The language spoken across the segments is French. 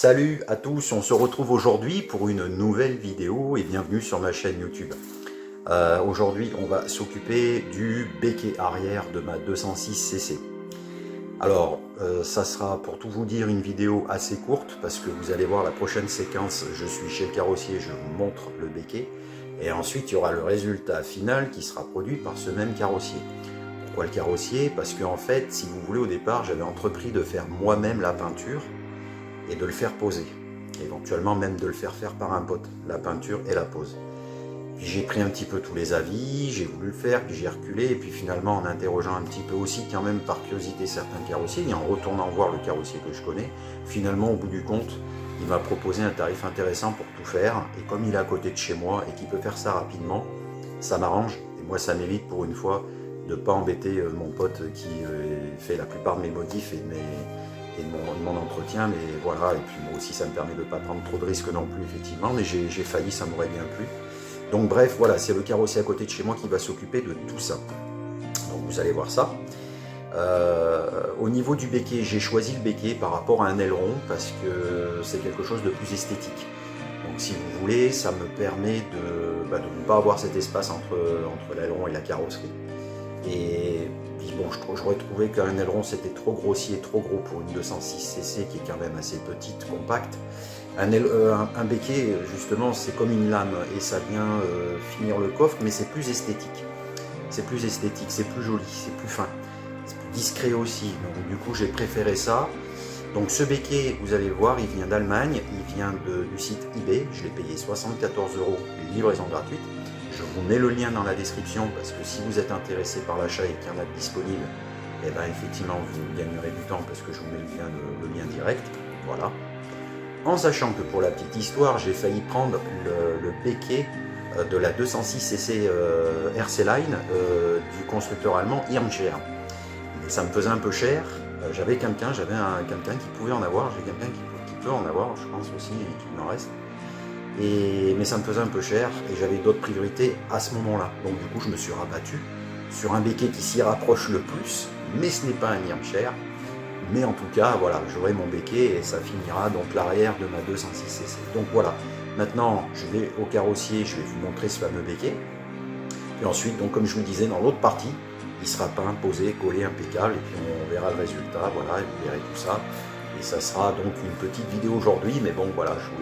Salut à tous, on se retrouve aujourd'hui pour une nouvelle vidéo et bienvenue sur ma chaîne YouTube. Aujourd'hui on va s'occuper du béquet arrière de ma 206cc. Alors ça sera pour tout vous dire une vidéo assez courte parce que vous allez voir la prochaine séquence, je suis chez le carrossier, je vous montre le béquet et ensuite il y aura le résultat final qui sera produit par ce même carrossier. Pourquoi le carrossier? Parce qu'en fait, si vous voulez, au départ j'avais entrepris de faire moi-même la peinture et de le faire poser, éventuellement même de le faire par un pote, la peinture et la pose. J'ai pris un petit peu tous les avis, j'ai voulu le faire, puis j'ai reculé, et puis finalement en interrogeant un petit peu aussi quand même par curiosité certains carrossiers, et en retournant voir le carrossier que je connais, finalement au bout du compte, il m'a proposé un tarif intéressant pour tout faire, et comme il est à côté de chez moi et qu'il peut faire ça rapidement, ça m'arrange, et moi ça m'évite pour une fois de ne pas embêter mon pote qui fait la plupart de mes modifs et de mon entretien, mais voilà, et puis moi aussi ça me permet de ne pas prendre trop de risques non plus, effectivement, mais j'ai failli, ça m'aurait bien plu. Donc bref, voilà, c'est le carrossier à côté de chez moi qui va s'occuper de tout ça. Donc vous allez voir ça. Au niveau du béquet, j'ai choisi le béquet par rapport à un aileron parce que c'est quelque chose de plus esthétique. Donc si vous voulez, ça me permet de ne pas avoir cet espace entre l'aileron et la carrosserie. Et puis bon, j'aurais trouvé qu'un aileron c'était trop grossier, trop gros pour une 206cc qui est quand même assez petite, compacte. Un béquet, justement, c'est comme une lame et ça vient finir le coffre, mais c'est plus esthétique. C'est plus esthétique, c'est plus joli, c'est plus fin, c'est plus discret aussi. Donc du coup, j'ai préféré ça. Donc ce béquet, vous allez le voir, il vient d'Allemagne, il vient du site eBay. Je l'ai payé 74 €, livraison gratuite. Je vous mets le lien dans la description parce que si vous êtes intéressé par l'achat et qu'il y en a de disponible, et bien effectivement vous gagnerez du temps parce que je vous mets le lien direct. Voilà. En sachant que pour la petite histoire, j'ai failli prendre le béquet de la 206cc RC Line du constructeur allemand Irmscher. Mais ça me faisait un peu cher. J'avais quelqu'un qui pouvait en avoir, j'ai quelqu'un qui peut en avoir, je pense aussi, et qu'il m'en reste. Mais ça me faisait un peu cher et j'avais d'autres priorités à ce moment-là. Donc du coup, je me suis rabattu sur un béquet qui s'y rapproche le plus, mais ce n'est pas un Irmscher. Mais en tout cas, voilà, j'aurai mon béquet et ça finira donc l'arrière de ma 206cc. Donc voilà, maintenant je vais au carrossier, je vais vous montrer ce fameux béquet. Et ensuite, donc comme je vous le disais, dans l'autre partie, il sera peint, posé, collé, impeccable, et puis on verra le résultat, voilà, et vous verrez tout ça. Et ça sera donc une petite vidéo aujourd'hui, mais bon voilà, je vous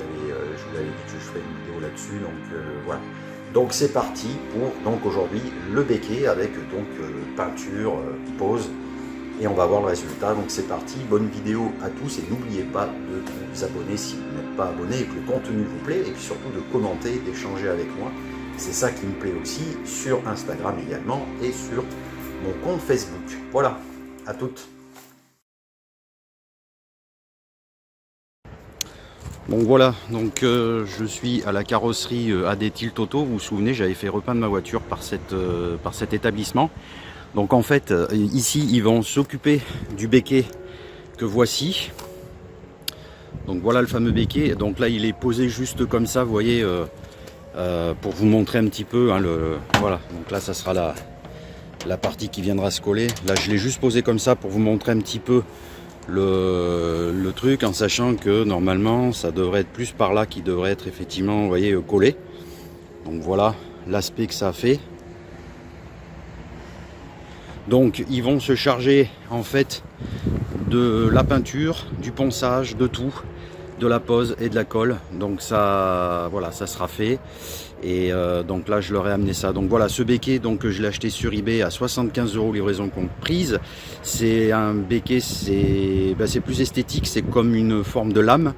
l'avais dit que je ferai une vidéo là-dessus, donc voilà. Donc c'est parti pour donc aujourd'hui le béquet avec donc peinture, pose. Et on va voir le résultat, donc c'est parti, bonne vidéo à tous et n'oubliez pas de vous abonner si vous n'êtes pas abonné et que le contenu vous plaît et puis surtout de commenter, d'échanger avec moi, c'est ça qui me plaît aussi, sur Instagram également et sur mon compte Facebook. Voilà, à toutes. Donc voilà, donc je suis à la carrosserie AD Tilt Auto, vous vous souvenez, j'avais fait repeindre ma voiture par cet établissement. Donc en fait, ici, ils vont s'occuper du béquet que voici. Donc voilà le fameux béquet. Donc là, il est posé juste comme ça, vous voyez, pour vous montrer un petit peu. Hein, voilà, donc là, ça sera la partie qui viendra se coller. Là, je l'ai juste posé comme ça pour vous montrer un petit peu le truc, en sachant que normalement, ça devrait être plus par là qui devrait être effectivement, vous voyez, collé. Donc voilà l'aspect que ça fait. Donc ils vont se charger en fait de la peinture, du ponçage, de tout, de la pose et de la colle. Donc ça, voilà, ça sera fait. Et donc là je leur ai amené ça. Donc voilà, ce béquet, donc je l'ai acheté sur eBay à 75 € livraison comprise. C'est un béquet, c'est plus esthétique, c'est comme une forme de lame.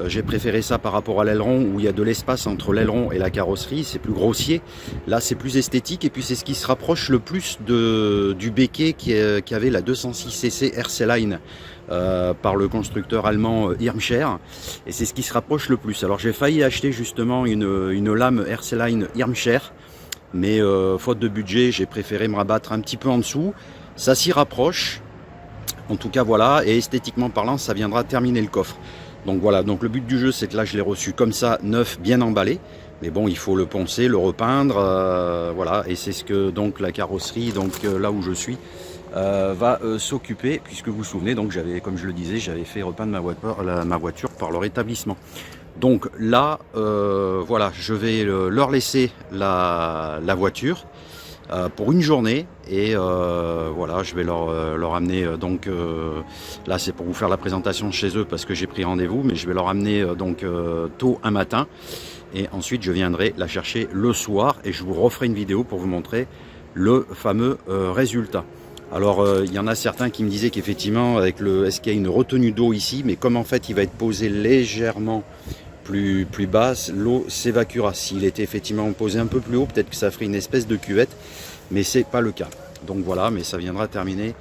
J'ai préféré ça par rapport à l'aileron où il y a de l'espace entre l'aileron et la carrosserie, c'est plus grossier. Là c'est plus esthétique et puis c'est ce qui se rapproche le plus du béquet qui avait la 206cc RC Line par le constructeur allemand Irmscher, et c'est ce qui se rapproche le plus. Alors j'ai failli acheter justement une lame RC Line Irmscher, mais faute de budget j'ai préféré me rabattre un petit peu en dessous. Ça s'y rapproche, en tout cas voilà, et esthétiquement parlant ça viendra terminer le coffre. Donc voilà, donc le but du jeu c'est que là je l'ai reçu comme ça, neuf, bien emballé. Mais bon, il faut le poncer, le repeindre, voilà. Et c'est ce que donc la carrosserie, donc là où je suis, va s'occuper, puisque vous vous souvenez, donc j'avais, comme je le disais, j'avais fait repeindre ma voiture par leur établissement. Donc là, voilà, je vais leur laisser la voiture pour une journée et voilà, je vais leur amener donc là c'est pour vous faire la présentation chez eux parce que j'ai pris rendez-vous, mais je vais leur amener donc tôt un matin et ensuite je viendrai la chercher le soir et je vous referai une vidéo pour vous montrer le fameux résultat. Alors il y en a certains qui me disaient qu'effectivement avec est-ce qu'il y a une retenue d'eau ici, mais comme en fait il va être posé légèrement plus basse, l'eau s'évacuera. S'il était effectivement posé un peu plus haut, peut-être que ça ferait une espèce de cuvette, mais c'est pas le cas. Donc voilà, mais ça viendra terminer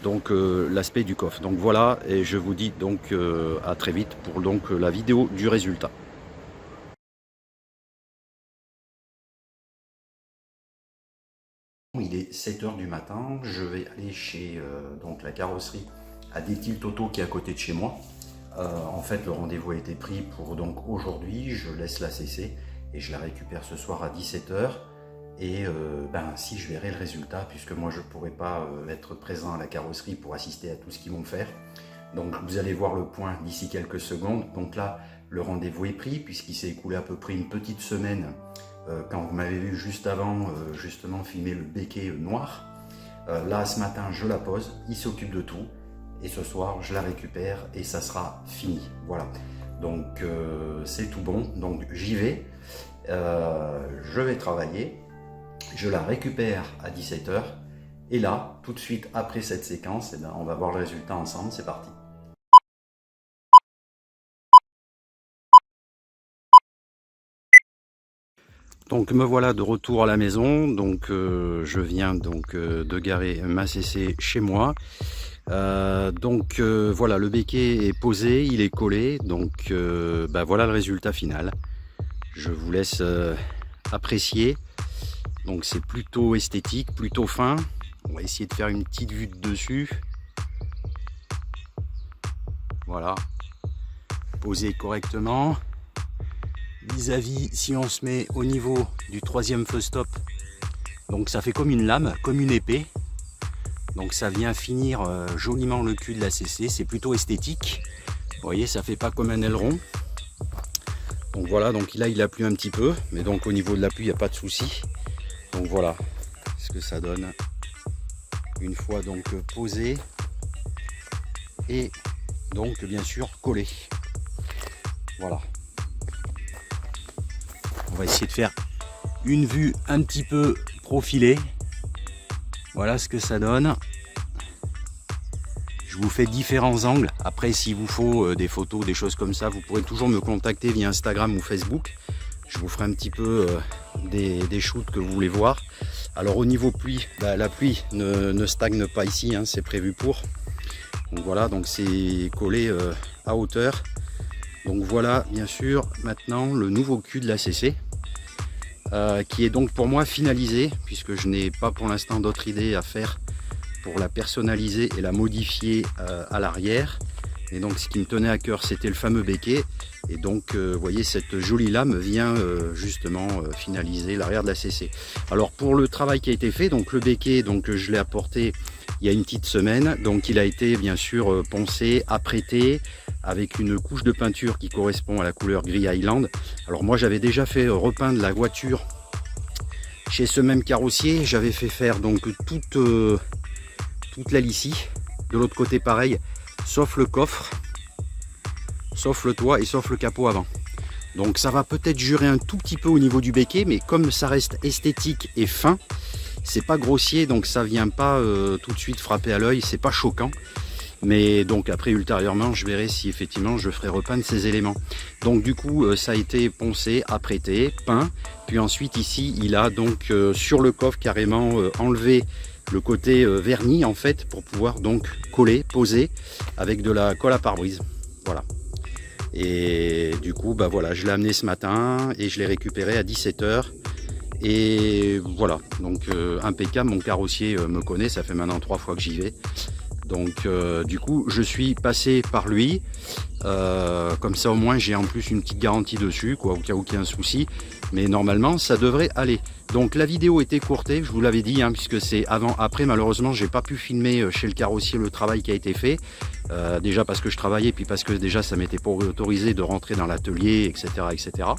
donc l'aspect du coffre. Donc voilà, et je vous dis donc à très vite pour donc la vidéo du résultat. Il est 7 h du matin, je vais aller chez donc la carrosserie à Détilt Auto qui est à côté de chez moi. En fait, le rendez-vous a été pris pour donc aujourd'hui. Je laisse la cesser et je la récupère ce soir à 17 h. Et ainsi, je verrai le résultat puisque moi, je ne pourrai pas être présent à la carrosserie pour assister à tout ce qu'ils vont faire. Donc, vous allez voir le point d'ici quelques secondes. Donc là, le rendez-vous est pris puisqu'il s'est écoulé à peu près une petite semaine quand vous m'avez vu juste avant justement filmer le béquet noir. Là, ce matin, je la pose. Il s'occupe de tout. Et ce soir, je la récupère et ça sera fini. Voilà. Donc, c'est tout bon. Donc, j'y vais. Je vais travailler. Je la récupère à 17 h. Et là, tout de suite après cette séquence, on va voir le résultat ensemble. C'est parti. Donc me voilà de retour à la maison. Donc je viens donc de garer ma CC chez moi. Voilà, le béquet est posé, il est collé, donc voilà le résultat final. Je vous laisse apprécier. Donc c'est plutôt esthétique, plutôt fin. On va essayer de faire une petite vue de dessus. Voilà, posé correctement. Vis-à-vis, si on se met au niveau du troisième feu stop, donc ça fait comme une lame, comme une épée. Donc ça vient finir joliment le cul de la CC, c'est plutôt esthétique. Vous voyez, ça fait pas comme un aileron. Donc voilà, donc là il a plu un petit peu, mais donc au niveau de l'appui il n'y a pas de souci. Donc voilà ce que ça donne une fois donc posé et donc bien sûr collé. Voilà. On va essayer de faire une vue un petit peu profilée. Voilà ce que ça donne. Je vous fais différents angles. Après, s'il vous faut des photos, des choses comme ça, vous pourrez toujours me contacter via Instagram ou Facebook. Je vous ferai un petit peu des shoots que vous voulez voir. Alors au niveau pluie, la pluie ne stagne pas ici, hein, c'est prévu pour. Donc voilà, donc c'est collé à hauteur. Donc voilà, bien sûr, maintenant le nouveau cul de la CC. Qui est donc pour moi finalisé, puisque je n'ai pas pour l'instant d'autres idées à faire pour la personnaliser et la modifier à l'arrière. Et donc ce qui me tenait à cœur, c'était le fameux béquet. Et donc vous voyez, cette jolie lame vient justement finaliser l'arrière de la CC. Alors pour le travail qui a été fait, donc le béquet, donc je l'ai apporté il y a une petite semaine. Donc il a été bien sûr poncé, apprêté, avec une couche de peinture qui correspond à la couleur gris Highland. Alors moi j'avais déjà fait repeindre la voiture chez ce même carrossier. J'avais fait faire donc toute l'aile ici, de l'autre côté pareil, sauf le coffre, sauf le toit et sauf le capot avant. Donc ça va peut-être jurer un tout petit peu au niveau du béquet, mais comme ça reste esthétique et fin, c'est pas grossier, donc ça vient pas tout de suite frapper à l'œil, c'est pas choquant. Mais donc après ultérieurement je verrai si effectivement je ferai repeindre ces éléments. Donc du coup ça a été poncé, apprêté, peint. Puis ensuite ici il a donc sur le coffre carrément enlevé le côté vernis en fait pour pouvoir donc coller, poser avec de la colle à pare-brise. Voilà. Et du coup voilà, je l'ai amené ce matin et je l'ai récupéré à 17 h. Et voilà, donc impeccable, mon carrossier me connaît, ça fait maintenant 3 fois que j'y vais. Donc du coup je suis passé par lui, comme ça au moins j'ai en plus une petite garantie dessus, quoi, au cas où il y a un souci, mais normalement ça devrait aller. Donc la vidéo était courtée, je vous l'avais dit, hein, puisque c'est avant-après. Malheureusement j'ai pas pu filmer chez le carrossier le travail qui a été fait, déjà parce que je travaillais, puis parce que déjà ça m'était pas autorisé de rentrer dans l'atelier, etc., etc.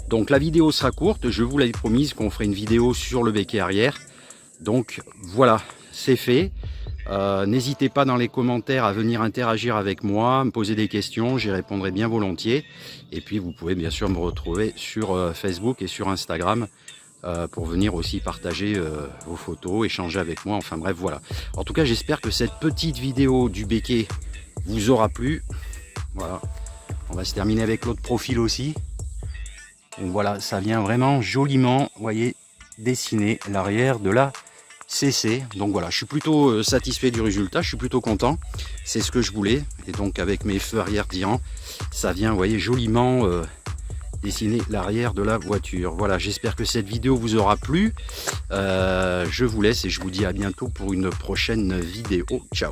Donc la vidéo sera courte, je vous l'avais promise qu'on ferait une vidéo sur le béquet arrière. Donc voilà, c'est fait. N'hésitez pas dans les commentaires à venir interagir avec moi, me poser des questions, j'y répondrai bien volontiers. Et puis vous pouvez bien sûr me retrouver sur Facebook et sur Instagram pour venir aussi partager vos photos, échanger avec moi, enfin bref voilà. En tout cas j'espère que cette petite vidéo du béquet vous aura plu. Voilà, on va se terminer avec l'autre profil aussi. Donc voilà, ça vient vraiment joliment, vous voyez, dessiner l'arrière de la CC. Donc voilà, je suis plutôt satisfait du résultat, je suis plutôt content, c'est ce que je voulais. Et donc avec mes feux arrière tirants, ça vient, vous voyez, joliment dessiner l'arrière de la voiture. Voilà, j'espère que cette vidéo vous aura plu. Je vous laisse et je vous dis à bientôt pour une prochaine vidéo. Ciao.